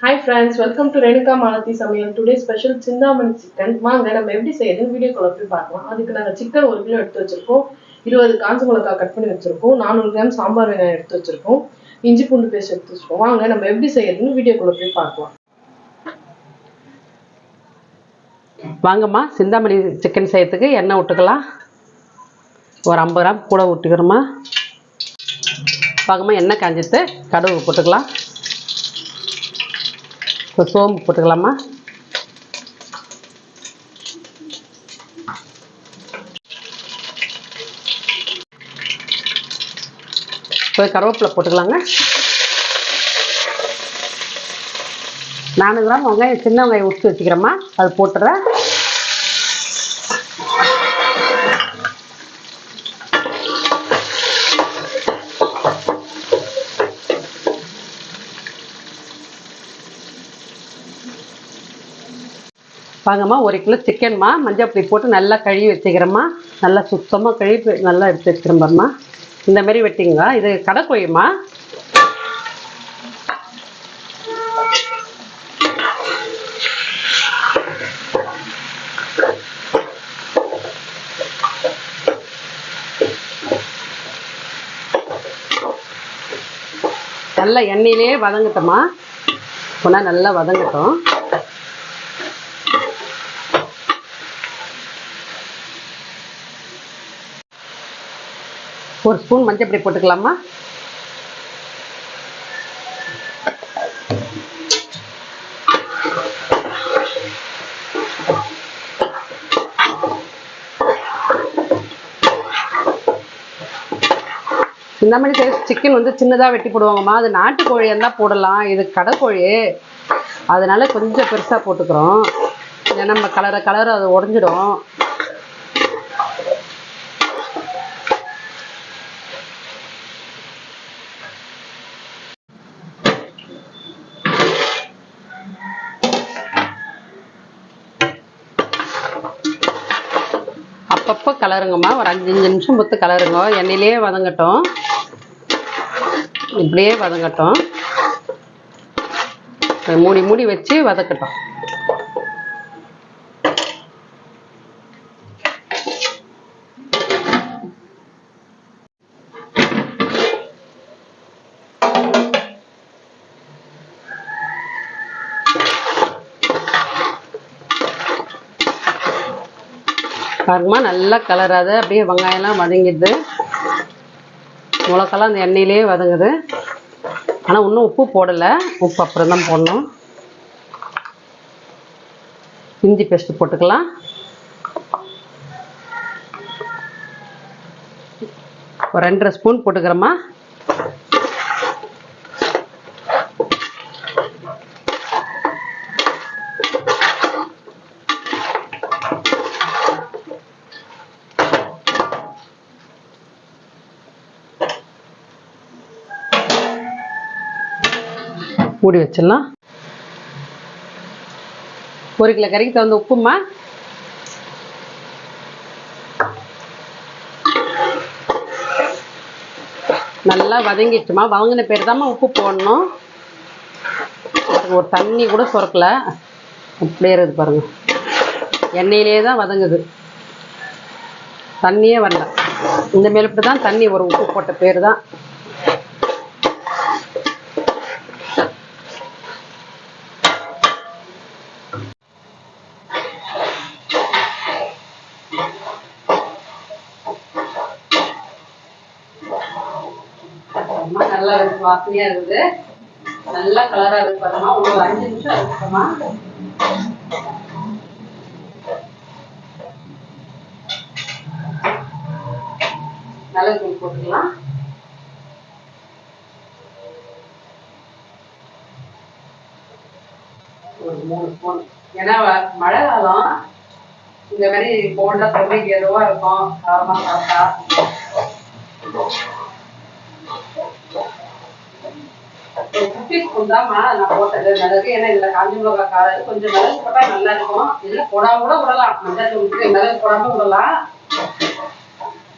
Hi friends, welcome to Renuka Malathi Samayal. Today special Chindamani chicken. வாங்க நம்ம எப்படி செய்யறதுன்னு வீடியோக்குள்ள போய் பார்க்கலாம். அதுக்கு நாங்க சிக்கன் 1 கிலோ எடுத்து வச்சிருக்கோம். 20 காஞ்ச மிளகாய் கட் பண்ணி வச்சிருக்கோம். 400 கிராம் சாம்பார் வெங்காயம் எடுத்து வச்சிருக்கோம். இஞ்சி பூண்டு பேஸ்ட் எடுத்து வச்சிருக்கோம். வாங்க நம்ம எப்படி செய்யறதுன்னு வீடியோக்குள்ள போய் பார்க்கலாம். வாங்கம்மா சிந்தாமணி சிக்கன் செய்யறதுக்கு எண்ணெய் விட்டுக்கலாம். ஒரு 50 கிராம் கூட விட்டுக்கிறோமா. வாங்கம்மா எண்ணெய் காஞ்சிட்டு கடுகு போட்டுக்கலாம். சோம்பு போட்டுக்கலாமா. கருவேப்பிலை போட்டுக்கலாங்க. 400 கிராம் வெங்காயம் சின்ன வெங்காயம் உரிச்சு வச்சுக்கிறோமா, அது போட்டுறேன். வாங்கம்மா 1 கிலோ சிக்கன்மா மஞ்சள் பொடி போட்டு நல்லா கழுவி வச்சுக்கிறோம்மா. நல்லா சுத்தமாக கழுவி நல்லா எடுத்து வச்சுக்கிறோம் பாருமா. இந்த மாதிரி வெட்டிங்க. இது கடைக்கோழிம்மா. நல்லா எண்ணெயிலே வதங்கட்டோமா. போனால் நல்லா வதங்கட்டும். ஒரு ஸ்பூன் மஞ்சள் பொடி போட்டுக்கலாமா. இந்த மாதிரி சிக்கன் வந்து சின்னதாக வெட்டி போடுவாங்கம்மா. அது நாட்டுக்கோழி இருந்தால் போடலாம், இது கடைக்கோழி, அதனால கொஞ்சம் பெருசாக போட்டுக்கிறோம். ஏன்னா நம்ம கலரை அது உடஞ்சிடும். அப்பப்போ கலருங்கம்மா. ஒரு 5 நிமிஷம் பொறுத்து கலருங்க. எண்ணெயிலே வதங்கட்டும், இப்படியே வதங்கட்டும். மூடி வச்சு வதக்கட்டும். பாருங்கம்மா நல்லா கலராது, அப்படியே வெங்காயம்லாம் வதங்கிடுது. மிளகாலாம் அந்த எண்ணெயிலே வதங்குது. ஆனால் இன்னும் உப்பு போடலை, உப்பு அப்புறம் தான் போடணும். இஞ்சி பேஸ்ட் போட்டுக்கலாம். ஒரு 2.5 ஸ்பூன் போட்டுக்கிறோம்மா. மூடி வச்சிடலாம். 1 கிலோ கறிக்கு தகுந்த உப்புமா. நல்லா வதங்கிடுச்சுமா. வதங்கின பேர் தாம்மா உப்பு போடணும். ஒரு தண்ணி கூட சுரக்கல, அப்படியே இருக்குது பாருங்க. எண்ணெயிலே தான் வதங்குது, தண்ணியே வரல. இந்த மேலப்பட்டு தான் தண்ணி ஒரு உப்பு போட்ட பேர் தான். நல்லா வாசனையா இருக்குது, நல்லா கலரா இருக்கு பாருமா. ஒரு 5 நிமிஷம் இருக்குமா. மிளகு தூள் போட்டுக்கலாம். ஒரு 3 ஸ்பூன். ஏன்னா மழை காலம், இந்த மாதிரி போண்டா தொண்டைக்கு எதுவா இருக்கும், காரமா சாப்பிட்டா. தான்மா நான் போட்டது மிளகு. ஏன்னா இதுல காஞ்ச மிளகாய் காரம், கொஞ்சம் மிளகு போட்டா நல்லா இருக்கும். இதுல போடாம கூட விடலாம், மஞ்சள் தூள் மிளகு போடாம விடலாம்.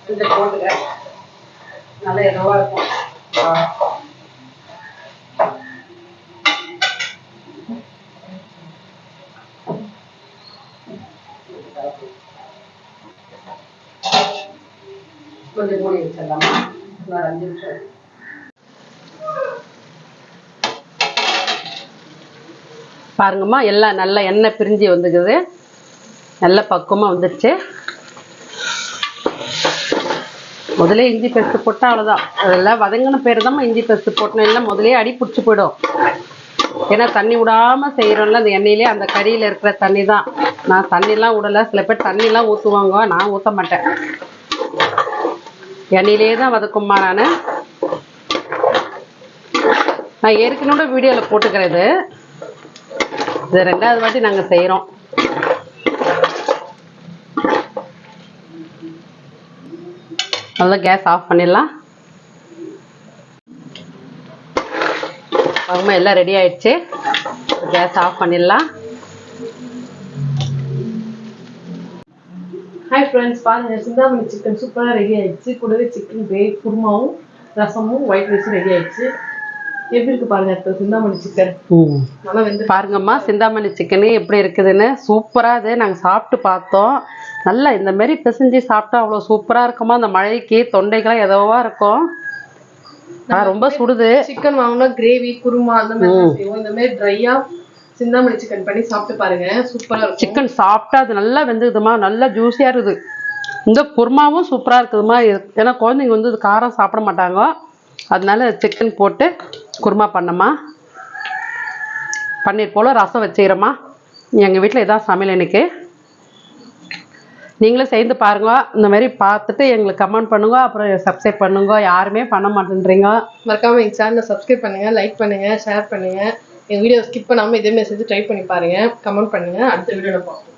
கொஞ்சம் போட்டுக்க, நல்லா எதுவா இருக்கும். மூடி வச்சிடலாமா? இன்னொரு 5 நிமிஷம். பாருங்கம்மா, எல்லாம் நல்லா எண்ணெய் பிரிஞ்சு வந்துக்குது, நல்ல பக்குவமாக வந்துடுச்சு. முதலே இஞ்சி பேஸ்ட் போட்டால் அவ்வளோதான். அதெல்லாம் வதங்கின பேர் தான் இஞ்சி பேஸ்ட் போட்டணும், இல்லை முதலே அடி பிடிச்சி போயிடும். ஏன்னா தண்ணி விடாமல் செய்கிறோம்ல, அந்த எண்ணெயிலே அந்த கறியில் இருக்கிற தண்ணி தான். நான் தண்ணிலாம் விடலை. சில பேர் தண்ணிலாம் ஊற்றுவாங்க, நான் ஊற்ற மாட்டேன். எண்ணெயிலே தான் வதக்குமா. நான் ஏற்கனவே வீடியோவில் போட்டுக்கிறது. இது 2வது வாட்டி நாங்கள் செய்கிறோம். நல்லா கேஸ் ஆஃப் பண்ணிடலாம். அவங்க எல்லாம் ரெடி ஆயிடுச்சு. கேஸ் ஆஃப் பண்ணிடலாம். ஹாய் ஃப்ரெண்ட்ஸ், பாருங்க சிந்தாமணி சிக்கன் சூப்பராக ரெடி ஆயிடுச்சு. கூடவே சிக்கன் கிரேவி, குருமாவும் ரசமும் ஒயிட் ரைஸும் ரெடி ஆயிடுச்சு. எப்படி இருக்கு பாருங்க இப்போ சிந்தாமணி சிக்கன். நல்லா வந்து பாருங்கம்மா, சிந்தாமணி சிக்கனு எப்படி இருக்குதுன்னு. சூப்பராக இது நாங்கள் சாப்பிட்டு பார்த்தோம். நல்லா இந்த மாதிரி பிசைஞ்சு சாப்பிட்டா அவ்வளோ சூப்பராக இருக்குமா. அந்த மழைக்கு தொண்டைக்கெல்லாம் எதோவா இருக்கும். ரொம்ப சுடுது. சிக்கன் வாங்கினா கிரேவி, குருமா அந்த மாதிரி செய்வோம். இந்த மாதிரி ட்ரையா சிந்தாமணி சிக்கன் பண்ணி சாப்பிட்டு பாருங்க, சூப்பரா இருக்கும். சிக்கன் சாப்பிட்டா அது நல்லா வெந்துக்குதுமா, நல்லா ஜூஸியா இருக்குது. இந்த குருமாவும் சூப்பரா இருக்குதுமா. ஏன்னா குழந்தைங்க வந்து காரம் சாப்பிட மாட்டாங்க, அதனால சிக்கன் போட்டு குருமா பண்ணமா. பன்னீர் போல ரசம் வச்சுக்கிறோமா. எங்கள் வீட்டில் இதான் சமையல் இன்னைக்கு. நீங்களும் செய்து பாருங்க. இந்த மாதிரி பார்த்துட்டு எங்களுக்கு கமெண்ட் பண்ணுங்க, அப்புறம் சப்ஸ்கிரைப் பண்ணுங்க. யாருமே பண்ண மாட்டேன்றீங்க. மறக்காம எங்கள் சேனலை சப்ஸ்கிரைப் பண்ணுங்க, லைக் பண்ணுங்க, ஷேர் பண்ணுங்க. என் வீடியோ ஸ்கிப் பண்ணாமல் இதே மாதிரி செஞ்சு ட்ரை பண்ணி பாருங்க, கமெண்ட் பண்ணுங்க. அடுத்த வீடியோவில் பார்ப்போம்.